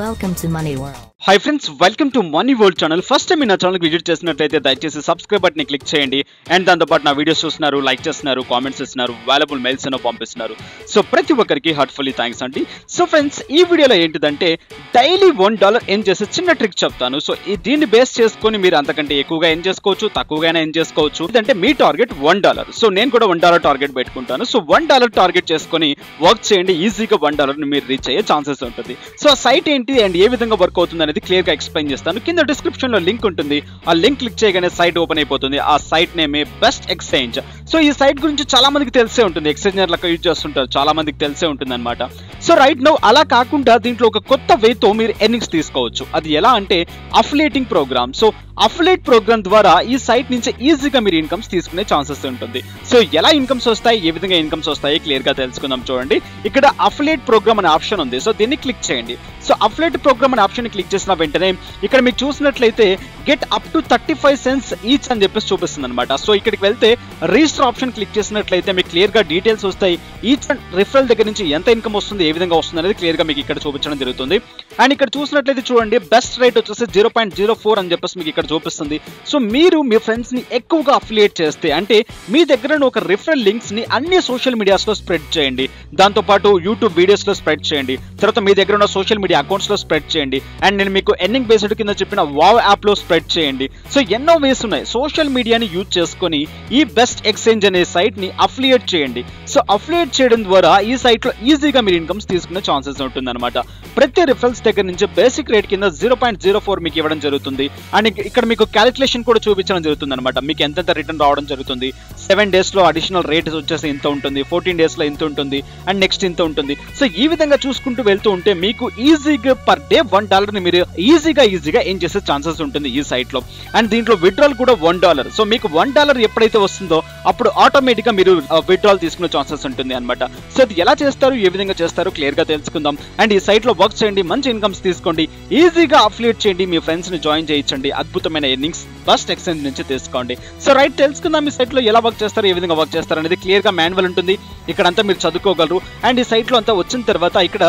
Welcome to Money World. Hi friends, welcome to Money World channel. First time నా channel కి visit చేసినట్లయితే దయచేసి subscribe button ని click చేయండి. అండ్ దాంతో పాటు నా వీడియోస్ చూస్తున్నారు, లైక్ చేస్తున్నారు, కామెంట్స్ ఇస్తున్నారు, వాల్యుబుల్ మెయిల్స్ ఏనో పంపిస్తున్నారు. సో ప్రతి ఒక్కరికి హార్ట్ఫుల్లీ థ్యాంక్స్ అండి. సో ఫ్రెండ్స్, ఈ వీడియోలో ఏంటిదంటే డైలీ $1 ఎర్న్ చేసే చిన్న ట్రిక్ చెప్తాను. సో దీన్ని బేస్ చేసుకొని మీరు అంతకంటే ఎక్కువగా ఎర్న్ చేసుకోవచ్చు, తక్కువగానే ఎర్న్ చేసుకోవచ్చు. ఇదంటే మీ టార్గెట్ $1. సో నేను కూడా $1 టార్గెట్ పెట్టుకుంటాను. సో $1 టార్గెట్ చేసుకొని వర్క్ చేయండి. ఈజీగా $1 ని మీరు రీచ్ అయ్యే ఛాన్సెస్ ఉంటుంది. సో ఆ సైట్ ఏంటి అండ్ ఏ విధంగా వర్క్ అవుతుంది అనేది క్లియర్ గా ఎక్స్ప్లెయిన్ చేస్తాను. కింద డిస్క్రిప్షన్ లో లింక్ ఉంటుంది. ఆ లింక్ క్లిక్ చేయగానే సైట్ ఓపెన్ అయిపోతుంది. ఆ సైట్ నేమే బెస్ట్ ఎక్స్చేంజ్. సో ఈ సైట్ గురించి చాలా మందికి తెలిసే ఉంటుంది. ఎక్స్చేంజర్ లెక్క యూజ్ చేస్తుంటారు, చాలా మందికి తెలిసే ఉంటుంది అనమాట. సో రైట్ నౌ అలా కాకుండా దీంట్లో ఒక కొత్త వేతో మీరు ఎర్నింగ్స్ తీసుకోవచ్చు. అది ఎలా అంటే affiliating programme. So affiliate programme ద్వారా ఈ సైట్ నుంచి ఈజీగా మీరు ఇన్కమ్స్ తీసుకునే ఛాన్సెస్ ఉంటుంది. సో ఎలా ఇన్కమ్స్ వస్తాయి, ఏ విధంగా ఇన్కమ్స్ వస్తాయి క్లియర్ గా తెలుసుకుందాం. చూడండి, ఇక్కడ అఫిలియేట్ ప్రోగ్రామ్ అనే ఆప్షన్ ఉంది. సో దీన్ని క్లిక్ చేయండి. సో అఫిలియేట్ ప్రోగ్రామ్ అనే ఆప్షన్ క్లిక్ చేసిన వెంటనే ఇక్కడ మీకు చూసినట్లయితే get up to 35 cents each అని చెప్పేసి చూపిస్తుంది అనమాట. సో ఇక్కడికి వెళ్తే రిజిస్టర్ ఆప్షన్ క్లిక్ చేసినట్లయితే మీకు క్లియర్ గా డీటెయిల్స్ వస్తాయి. ఈచ్ అండ్ రిఫరల్ దగ్గర నుంచి ఎంత ఇన్కమ్ వస్తుంది, ఏ విధంగా వస్తుంది అనేది క్లియర్ గా మీకు ఇక్కడ చూపించడం జరుగుతుంది. అండ్ ఇక్కడ చూసినట్లయితే చూడండి, బెస్ట్ రేట్ వచ్చేసి 0.04 అని చెప్పేసి మీకు ఇక్కడ చూపిస్తుంది. సో మీరు మీ ఫ్రెండ్స్ ని ఎక్కువగా అఫిలియేట్ చేస్తే, అంటే మీ దగ్గర ఒక రిఫరల్ లింక్స్ ని అన్ని సోషల్ మీడియాస్ లో స్ప్రెడ్ చేయండి. దాంతో పాటు యూట్యూబ్ వీడియోస్ లో స్ప్రెడ్ చేయండి. తర్వాత మీ దగ్గర ఉన్న సోషల్ మీడియా అకౌంట్స్ లో స్ప్రెడ్ చేయండి. అండ్ నేను మీకు ఎర్నింగ్ బేస్డ్ కింద చెప్పిన వావ్ యాప్ లో స్ప్రెడ్ చేయండి. సో ఎన్నో వేస్ ఉన్నాయి. సోషల్ మీడియాని యూజ్ చేసుకొని ఈ బెస్ట్ ఎక్స్చేంజ్ అనే సైట్ ని అఫిలియేట్ చేయండి. సో అఫిలియేట్ చేయడం ద్వారా ఈ సైట్ లో ఈజీగా మీరు ఇన్కమ్స్ తీసుకునే ఛాన్సెస్ ఉంటుంది అనమాట. ప్రతి రిఫరల్స్ దగ్గర నుంచి బేసిక్ రేట్ కింద 0.04 మీకు ఇవ్వడం జరుగుతుంది. అండ్ ఇక్కడ మీకు క్యాలిక్యులేషన్ కూడా చూపించడం జరుగుతుంది అనమాట. మీకు ఎంతెంత రిటర్న్ రావడం జరుగుతుంది. 7 days లో అడిషనల్ రేట్ వచ్చేసి ఇంత ఉంటుంది, 14 days లో ఇంత ఉంటుంది, అండ్ నెక్స్ట్ ఇంత ఉంటుంది. సో ఈ విధంగా చూసుకుంటూ వెళ్తూ ఉంటే మీకు ఈజీగా పర్ డే $1 ని మీరు ఈజీగా ఏం చేసే ఛాన్సెస్ ఉంటుంది ఈ సైట్ లో. అండ్ దీంట్లో విత్డ్రాల్ కూడా $1. సో మీకు $1 ఎప్పుడైతే వస్తుందో అప్పుడు ఆటోమేటిక్ గా మీరు విత్డ్రాల్ తీసుకునే ఛాన్సెస్ ఉంటుంది అనమాట. సో అది ఎలా చేస్తారు, ఏ విధంగా చేస్తారు క్లియర్ గా తెలుసుకుందాం. అండ్ ఈ సైట్ లో వర్క్ చేయండి, మంచి ఇన్కమ్స్ తీసుకోండి, ఈజీగా అఫిలియేట్ చేయండి, మీ ఫ్రెండ్స్ ని జాయిన్ చేయించండి, అద్భుతమైన ఎర్నింగ్స్ బెస్ట్ ఎక్స్చేంజ్ నుంచి తీసుకోండి. సో రైట్, తెలుసుకుందాం ఈ సైట్ లో ఎలా వర్క్ చేస్తారు, ఏ విధంగా వర్క్ చేస్తారు అనేది క్లియర్ గా మాన్యువల్ ఉంటుంది. ఇక్కడ అంతా మీరు చదువుకోగలరు. అండ్ ఈ సైట్ లో అంతా వచ్చిన తర్వాత ఇక్కడ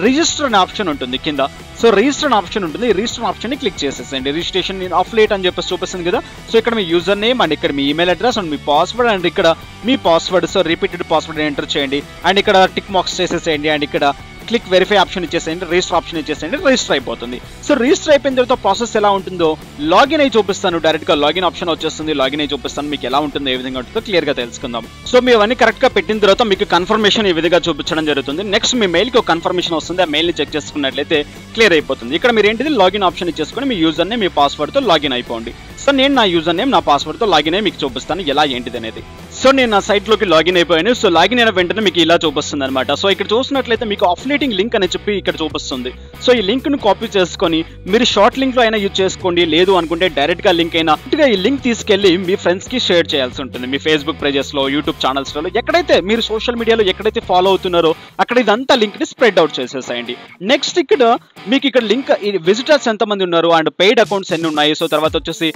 రిజిస్టర్ అనే ఆప్షన్ ఉంటుంది కింద. సో రిజిస్టర్ ఆప్షన్ ఉంటుంది. రిజిస్టర్ ఆప్షన్ ని క్లిక్ చేసేసండి. రిజిస్ట్రేషన్ అఫిలియేట్ అని చెప్పేసి చూపిస్తుంది కదా. సో ఇక్కడ మీ యూజర్ నేమ్ అండ్ ఇక్కడ మీ ఈమెయిల్ అడ్రస్ అండ్ మీ పాస్వర్డ్ అండ్ ఇక్కడ మీ password. So repeated password enter చేయండి. అండ్ ఇక్కడ టిక్ మార్క్స్ చేసేసేయండి. అండ్ ఇక్కడ క్లిక్ వెరిఫై ఆప్షన్ ఇచ్చేసేయండి, రిజిస్టర్ ఆప్షన్ ఇచ్చేసేయండి, రిజిస్టర్ అయిపోతుంది. సో రిజిస్టర్ అయిపోయిన తర్వాత ప్రాసెస్ ఎలా ఉంటుందో లాగిన్ అయి చూపిస్తాను. డైరెక్ట్ గా లాగిన్ ఆప్షన్ వచ్చేస్తుంది. లాగిన్ అయి చూపిస్తాను మీకు ఎలా ఉంటుందో, ఏ విధంగా ఉంటుందో క్లియర్ గా తెలుసుకుందాం. సో మీ అవన్నీ కరెక్ట్ గా పెట్టిన తర్వాత మీకు కన్ఫర్మేషన్ ఈ విధంగా చూపించడం జరుగుతుంది. నెక్స్ట్ మీ మెయిల్ కి ఒక కన్ఫర్మేషన్ వస్తుంది. ఆ మెయిల్ ని చెక్ చేసుకున్నట్లయితే క్లియర్ అయిపోతుంది. ఇక్కడ మీరు ఏంటిది లాగిన్ ఆప్షన్ ఇచ్చేసుకొని మీ యూజర్ నేమ్ మీ పాస్వర్డ్ తో లాగిన్ అయిపోండి. సో నేను నా యూజర్ నేమ్ నా పాస్వర్డ్ తో లాగిన్ అయ్యి మీకు చూపిస్తాను ఎలా ఏంటిది అనేది. సో నేను నా సైట్ లోకి లాగిన్ అయిపోయాను. సో లాగిన్ అయిన వెంటనే మీకు ఇలా చూపిస్తుంది అనమాట. సో ఇక్కడ చూసినట్లయితే మీకు అఫిలియేటింగ్ లింక్ అని చెప్పి ఇక్కడ చూపిస్తుంది. సో ఈ లింక్ ను కాపీ చేసుకొని మీరు షార్ట్ లింక్ లో అయినా యూజ్ చేసుకోండి, లేదు అనుకుంటే డైరెక్ట్ గా లింక్ అయినా ఈ లింక్ తీసుకెళ్లి మీ ఫ్రెండ్స్ కి షేర్ చేయాల్సి ఉంటుంది. మీ ఫేస్బుక్ పేజెస్ లో, యూట్యూబ్ ఛానల్స్ లో, ఎక్కడైతే మీరు సోషల్ మీడియాలో ఎక్కడైతే ఫాలో అవుతున్నారో అక్కడ ఇదంతా లింక్ ని స్ప్రెడ్ అవుట్ చేసేసాయండి. నెక్స్ట్ ఇక్కడ మీకు ఇక్కడ లింక్ విజిటర్స్ ఎంత మంది ఉన్నారు అండ్ పెయిడ్ అకౌంట్స్ ఎన్ని ఉన్నాయి. సో తర్వాత వచ్చేసి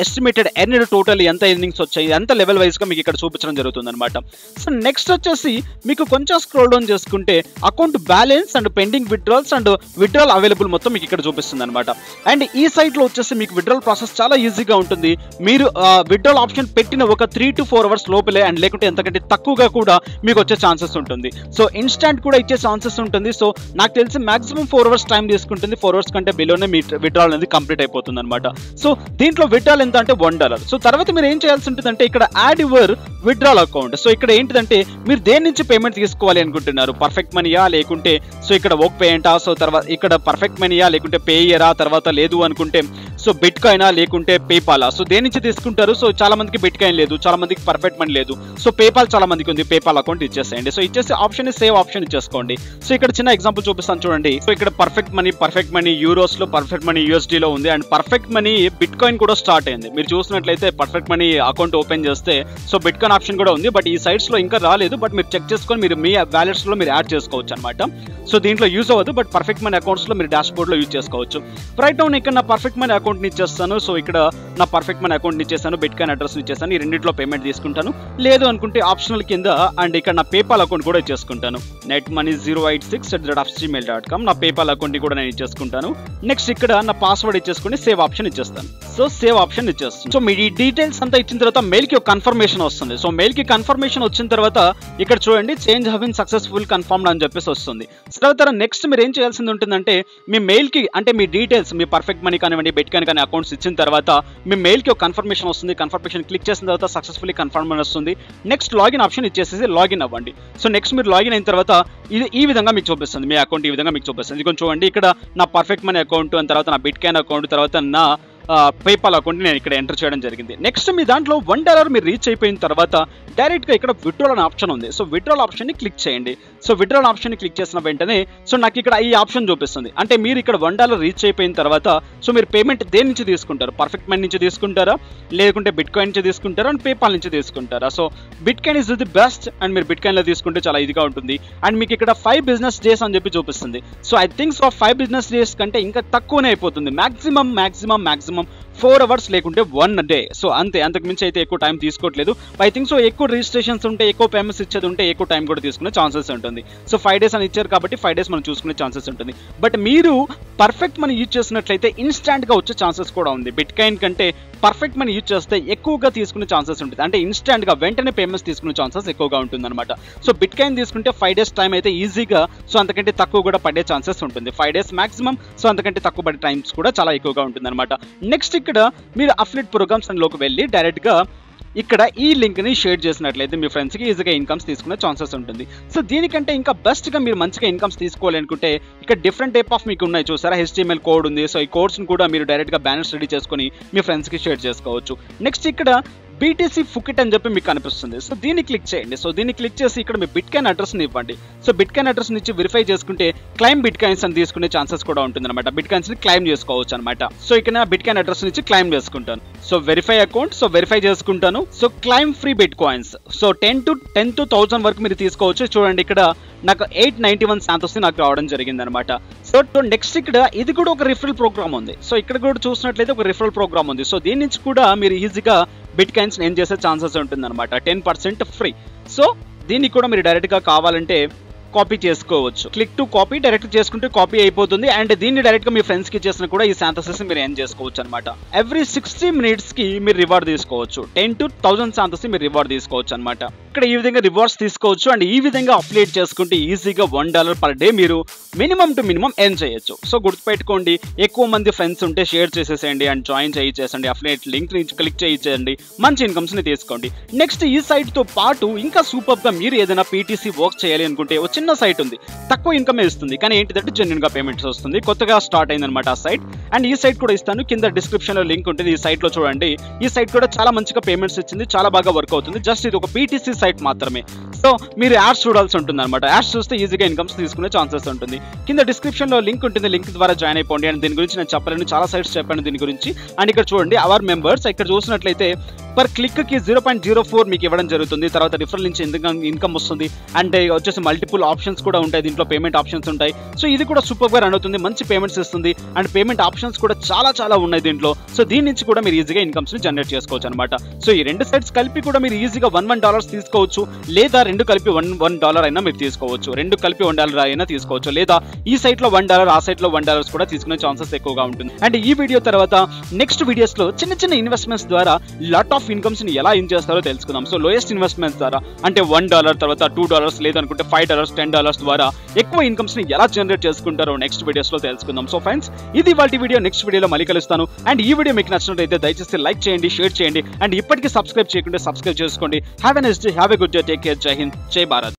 ఎస్టిమేటెడ్ ఎర్న్డ్ టోటల్ ఎంత ఎర్నింగ్స్ వచ్చాయి, ఎంత లెవెల్ వైజ్ గా మీకు ఇక్కడ చూపించడం జరుగుతుంది అనమాట. సో నెక్స్ట్ వచ్చేసి మీకు కొంచెం స్క్రోల్ డౌన్ చేసుకుంటే account balance and pending withdrawals and withdrawal available మొత్తం మీకు ఇక్కడ చూపిస్తుంది అనమాట. అండ్ ఈ సైట్ లో వచ్చేసి మీకు విత్డ్రాల్ ప్రాసెస్ చాలా ఈజీగా ఉంటుంది. మీరు విత్డ్రాల్ ఆప్షన్ పెట్టిన ఒక 3 to 4 hours లోపలే అండ్ లేకుంటే ఎంతకంటే తక్కువగా కూడా మీకు వచ్చే ఛాన్సెస్ ఉంటుంది. సో ఇన్స్టాంట్ కూడా ఇచ్చే ఛాన్సెస్ ఉంటుంది. సో నాకు తెలిసి మాక్సిమం 4 hours టైం తీసుకుంటుంది. 4 hours కంటే బిలోనే మీ విత్డ్రాల్ అనేది కంప్లీట్ అయిపోతుంది అనమాట. సో దీంట్లో విత్డ్రాల్ ఎంత అంటే $1. సో తర్వాత మీరు ఏం చేయాల్సి ఉంటుందంటే ఇక్కడ add your withdrawal account. So ఇక్కడ ఏంటిదంటే మీరు దేని నుంచి పేమెంట్ తీసుకోవాలి అనుకుంటున్నారు, పర్ఫెక్ట్ మనీయా లేకుంటే సో ఇక్కడ వర్క్ పేమెంటా, సో తర్వాత ఇక్కడ పర్ఫెక్ట్ మనీయా లేకుంటే పేయరా, తర్వాత లేదు అనుకుంటే సో బిట్ కాయినా లేకుంటే పేపాలా. సో దేని నుంచి తీసుకుంటారు. సో చాలా మందికి బిట్ కాయిన్ లేదు, చాలా మందికి పర్ఫెక్ట్ మనీ లేదు. సో పేపాల్ చాలా మందికి ఉంది, పేపాల్ అకౌంట్ ఇచ్చేసేయండి. సో ఇచ్చేసి ఆప్షన్ సేవ్ ఆప్షన్ ఇచ్చేసుకోండి. సో ఇక్కడ చిన్న ఎగ్జాంపుల్ చూపిస్తాను చూడండి. సో ఇక్కడ పర్ఫెక్ట్ మనీ యూరోస్ లో, పర్ఫెక్ట్ మనీ USD లో ఉంది. And perfect money bit coin కూడా స్టార్ట్ అయింది. మీరు చూసినట్లయితే పర్ఫెక్ట్ మనీ అకౌంట్ ఓపెన్ చేస్తే సో బిట్ కాయిన్ అనే ఆప్షన్ కూడా ఉంది, బట్ ఈ సైట్స్ లో ఇంకా రాలేదు. బట్ మీరు చెక్ చేసుకొని మీరు మీ వాలెట్స్ లో మీరు యాడ్ చేసుకోవచ్చు అనమాట. సో దీంట్లో యూజ్ అవ్వదు, బట్ పర్ఫెక్ట్ మనీ అకౌంట్స్ లో మీరు డాష్ బోర్డ్ లో యూజ్ చేసుకోవచ్చు. రైట్ నౌ ఇక్కడ నా పర్ఫెక్ట్ మనీ అకౌంట్ ని ఇచ్చేస్తాను. సో ఇక్కడ నా పర్ఫెక్ట్ మనీ అకౌంట్ ని ఇచ్చేసాను, బిట్కాయిన్ అడ్రస్ ఇచ్చేసాను. ఈ రెండింటిలో పేమెంట్ తీసుకుంటాను. లేదు అనుకుంటే ఆప్షనల్ కింద అండ్ ఇక్కడ నా పేపాల్ అకౌంట్ కూడా ఇచ్చేసుకుంటాను. netmoney086@gmail.com నా పేపాల్ అకౌంట్ ని కూడా నేను ఇచ్చేసుకుంటాను. నెక్స్ట్ ఇక్కడ నా పాస్వర్డ్ ఇచ్చేసుకుని సేవ్ ఆప్షన్ ఇచ్చేస్తాను. సో సేవ్ ఆప్షన్ ఇచ్చేస్తాను. సో మీ డీటెయిల్స్ అంతా ఇచ్చిన తర్వాత మెయిల్ కి ఒక కన్ఫర్మేషన్ వస్తుంది. సో మెయిల్ కి కన్ఫర్మేషన్ వచ్చిన తర్వాత ఇక్కడ చూడండి change have been successful confirmed అని చెప్పేసి వస్తుంది. తర్వాత నెక్స్ట్ మీరు ఏం చేయాల్సింది ఉంటుందంటే మీ మెయిల్ కి అంటే మీ డీటెయిల్స్ మీ పర్ఫెక్ట్ మనీ కానివ్వండి బిట్కాయిన్ కానీ అకౌంట్స్ ఇచ్చిన తర్వాత మీ మెయిల్ కి ఒక కన్ఫర్మేషన్ వస్తుంది. కన్ఫర్మేషన్ క్లిక్ చేసిన తర్వాత సక్సెస్ఫుల్లీ కన్ఫర్మ్ అని వస్తుంది. నెక్స్ట్ లాగిన్ ఆప్షన్ ఇచ్చేసేసి లాగిన్ అవ్వండి. సో నెక్స్ట్ మీరు లాగిన్ అయిన తర్వాత ఇది ఈ విధంగా మీకు చూపిస్తుంది. మీ అకౌంట్ ఈ విధంగా మీకు చూపిస్తుంది. ఇది కొంచెం చూడండి ఇక్కడ నా పర్ఫెక్ట్ మనీ అకౌంట్ అండ్ తర్వాత నా బిట్కాయిన్ అకౌంట్ తర్వాత నా పేపాల్ అకౌంట్ నేను ఇక్కడ ఎంటర్ చేయడం జరిగింది. నెక్స్ట్ మీ దాంట్లో $1 మీరు రీచ్ అయిపోయిన తర్వాత డైరెక్ట్గా ఇక్కడ విత్డ్రాల్ అనే ఆప్షన్ ఉంది. సో విత్డ్రాల్ ఆప్షన్ని క్లిక్ చేయండి. సో విత్డ్రాల్ ఆప్షన్ని క్లిక్ చేసిన వెంటనే సో నాకు ఇక్కడ ఈ ఆప్షన్ చూపిస్తుంది. అంటే మీరు ఇక్కడ $1 రీచ్ అయిపోయిన తర్వాత సో మీరు పేమెంట్ దేని నుంచి తీసుకుంటారు? పర్ఫెక్ట్ మనీ నుంచి తీసుకుంటారా, లేకుంటే బిట్కాయిన్ నుంచి తీసుకుంటారా, అండ్ పేపాల్ నుంచి తీసుకుంటారా? So bitcoin is the best and మీరు బిట్కాయిన్లో తీసుకుంటే చాలా ఈజీగా ఉంటుంది. అండ్ మీకు ఇక్కడ 5 బిజినెస్ డేస్ అని చెప్పి చూపిస్తుంది. So I think so 5 business days కంటే ఇంకా తక్కువనే అయిపోతుంది. మ్యాక్సిమం 4 అవర్స్ లేకుంటే 1 డే. సో అంతే, అంతకు మించి అయితే ఎక్కువ టైం తీసుకోవట్లేదు. ఐ థింక్ సో ఎక్కువ రిజిస్ట్రేషన్స్ ఉంటే ఎక్కువ పేమెంట్స్ ఇచ్చేది ఉంటే ఎక్కువ టైం కూడా తీసుకునే ఛాన్సెస్ ఉంటుంది. సో 5 డేస్ అని ఇచ్చారు కాబట్టి 5 డేస్ మనం చూసుకునే ఛాన్సెస్ ఉంటుంది. బట్ మీరు పర్ఫెక్ట్ మనీ యూజ్ చేసినట్లయితే ఇన్స్టాంట్గా వచ్చే ఛాన్సెస్ కూడా ఉంది. బిట్కాయిన్ కంటే పర్ఫెక్ట్ మనీ యూజ్ చేస్తే ఎక్కువగా తీసుకునే ఛాన్సెస్ ఉంటుంది. అంటే ఇన్స్టాంట్గా వెంటనే పేమెంట్స్ తీసుకునే ఛాన్సెస్ ఎక్కువగా ఉంటుంది అనమాట. సో బిట్కాయిన్ తీసుకుంటే 5 డేస్ టైం అయితే ఈజీగా సో అంతకంటే తక్కువ కూడా పడే ఛాన్సెస్ ఉంటుంది. 5 డేస్ మాక్సిమం, సో అంతకంటే తక్కువ పడే టైమ్స్ కూడా చాలా ఎక్కువగా ఉంటుంది అనమాట. నెక్స్ట్ ఇక్కడ మీరు అఫిలియేట్ ప్రోగ్రామ్స్ లోకి వెళ్ళి డైరెక్ట్గా ఇక్కడ ఈ లింక్ ని షేర్ చేసినట్లయితే మీ ఫ్రెండ్స్ కి ఈజీగా ఇన్కమ్స్ తీసుకునే ఛాన్సెస్ ఉంటుంది. సో దీనికంటే ఇంకా బెస్ట్ గా మీరు మంచిగా ఇన్కమ్స్ తీసుకోవాలనుకుంటే ఇక్కడ డిఫరెంట్ టైప్ ఆఫ్ మీకు ఉన్నాయి చూసారా, HTML కోడ్ ఉంది. సో ఈ కోడ్స్ ని కూడా మీరు డైరెక్ట్ గా బ్యానర్స్ రెడీ చేసుకొని మీ ఫ్రెండ్స్ కి షేర్ చేసుకోవచ్చు. నెక్స్ట్ ఇక్కడ BTC ఫుకిట్ అని చెప్పి మీకు కనిపిస్తుంది. సో దీన్ని క్లిక్ చేయండి. సో దీన్ని క్లిక్ చేసి ఇక్కడ మీ బిట్కాయిన్ అడ్రస్ ని ఇవ్వండి. సో బిట్కాయిన్ అడ్రస్ నుంచి వెరిఫై చేసుకుంటే క్లైమ్ బిట్కాయిన్స్ అని తీసుకునే ఛాన్సెస్ కూడా ఉంటుంది అనమాట. బిట్కాయిన్స్ ని క్లైమ్ చేసుకోవచ్చు అనమాట. సో ఇక్కడ బిట్కాయిన్ అడ్రస్ నుంచి క్లైమ్ చేసుకుంటాను. So verify account, so verify చేసుకుంటాను. So claim free bitcoins. So 10 to 10,000 వరకు మీరు తీసుకోవచ్చు. చూడండి ఇక్కడ నాకు 891 శాంతోస్ నాకు రావడం జరిగింది అనమాట. సో నెక్స్ట్ ఇక్కడ ఇది కూడా ఒక రిఫరల్ ప్రోగ్రామ్ ఉంది. సో ఇక్కడ కూడా చూసినట్లయితే ఒక రిఫరల్ ప్రోగ్రామ్ ఉంది. సో దీని నుంచి కూడా మీరు ఈజీగా బిట్కాయిన్స్ ఎర్న్ చేసే ఛాన్సెస్ ఉంటుంది అనమాట. 10% ఫ్రీ. సో దీన్ని కూడా మీరు డైరెక్ట్గా కావాలంటే కాపీ చేసుకోవచ్చు. క్లిక్ టు కాపీ డైరెక్ట్ చేసుకుంటే కాపీ అయిపోతుంది. అండ్ దీన్ని డైరెక్ట్ గా మీ ఫ్రెండ్స్ కి చేసిన కూడా ఈ శాంతోస్ మీరు ఎర్న్ చేసుకోవచ్చు అనమాట. ఎవ్రీ 60 minutes కి మీరు రివార్డ్ తీసుకోవచ్చు. 10 to 1000 శాంతోస్ మీరు రివార్డ్ తీసుకోవచ్చు అనమాట. ఇక్కడ ఈ విధంగా రివార్డ్స్ తీసుకోవచ్చు. అండ్ ఈ విధంగా అప్లైట్ చేసుకుంటే ఈజీగా $1 per day మీరు మినిమం టు మినిమం ఎర్న్ చేయొచ్చు. సో గుర్తుపెట్టుకోండి, ఎక్కువ మంది ఫ్రెండ్స్ ఉంటే షేర్ చేసేసేయండి అండ్ జాయిన్ చేయించేసండి. అఫిలియేట్ లింక్ నుంచి క్లిక్ చేయించండి, మంచి ఇన్కమ్స్ ని తీసుకోండి. నెక్స్ట్ ఈ సైట్ తో పాటు ఇంకా సూపర్ గా మీరు ఏదైనా PTC వర్క్ చేయాలి అనుకుంటే చిన్న సైట్ ఉంది, తక్కువ ఇన్కమ్ ఇస్తుంది, కానీ ఏంటిదంటే జెన్యూన్ గా పేమెంట్స్ వస్తుంది. కొత్తగా స్టార్ట్ అయింది అనమాట ఆ సైట్. అండ్ ఈ సైట్ కూడా ఇస్తాను, కింద డిస్క్రిప్షన్ లో లింక్ ఉంటుంది. ఈ సైట్ లో చూడండి, ఈ సైట్ కూడా చాలా మంచిగా పేమెంట్స్ ఇచ్చింది, చాలా బాగా వర్క్ అవుతుంది. జస్ట్ ఇది ఒక PTC సైట్ మాత్రమే. సో మీరు యాడ్స్ చూడాల్సి ఉంటుంది అనమాట. యాడ్స్ చూస్తే ఈజీగా ఇన్కమ్స్ తీసుకునే ఛాన్సెస్ ఉంటుంది. కింద డిస్క్రిప్షన్ లో లింక్ ఉంటుంది, లింక్ ద్వారా జాయిన్ అయిపోండి. అండ్ దీని గురించి నేను చెప్పలేను, చాలా సైట్స్ చెప్పాను దీని గురించి. అండ్ ఇక్కడ చూడండి అవర్ మెంబర్స్, ఇక్కడ చూసినట్లయితే పర్ క్లిక్ కి 0.04 మీకు ఇవ్వడం జరుగుతుంది. తర్వాత రిఫరల్ నుంచి ఇన్కమ్ వస్తుంది. అండ్ వచ్చేసి మల్టిపుల్ ఆప్షన్స్ కూడా ఉంటాయి దీంట్లో, పేమెంట్ ఆప్షన్స్ ఉంటాయి. సో ఇది కూడా సూపర్ గా రన్ అవుతుంది, మంచి పేమెంట్స్ ఇస్తుంది. అండ్ పేమెంట్ ఆప్షన్స్ కూడా చాలా ఉన్నాయి దీంట్లో. సో దీని నుంచి కూడా మీరు ఈజీగా ఇన్కమ్స్ ని జనరేట్ చేసుకోవచ్చు అనమాట. సో ఈ రెండు సైట్స్ కలిపి కూడా మీరు ఈజీగా $1 తీసుకోవచ్చు, లేదా రెండు కలిపి $1 అయినా మీరు తీసుకోవచ్చు. రెండు కలిపి $1 అయినా తీసుకోవచ్చు, లేదా ఈ సైట్ లో $1 ఆ సైట్ లో $1 కూడా తీసుకునే ఛాన్సెస్ ఎక్కువగా ఉంటుంది. అండ్ ఈ వీడియో తర్వాత నెక్స్ట్ వీడియోస్ లో చిన్న ఇన్వెస్ట్మెంట్స్ ద్వారా లాట్ ఆఫ్ ఇన్కమ్స్ ని ఎలా ఎర్న్ చేస్తారో తెలుసుకుందాం. సో లోయెస్ట్ ఇన్వెస్ట్మెంట్స్ ద్వారా అంటే $1 తర్వాత $2 లేదనుకుంటే $5 $10 ద్వారా ఎక్కువ ఇన్కమ్స్ ని ఎలా జనరేట్ చేసుకుంటారో నెక్స్ట్ వీడియోస్ లో తెలుసుకుందాం. సో ఫ్రెండ్స్, ఇది వాటి వీడియో. నెక్స్ట్ వీడియోలో మళ్ళీ కలుస్తాను. అండ్ ఈ వీడియో మీకు నచ్చినట్లయితే దయచేసి లైక్ చేయండి, షేర్ చేయండి. అండ్ ఇప్పటికీ సబ్స్క్రైబ్ చేయకుంటే సబ్స్క్రైబ్ చేసుకోండి. Have a nice day, have a good day, take care, జై హింద్, జై భారత్.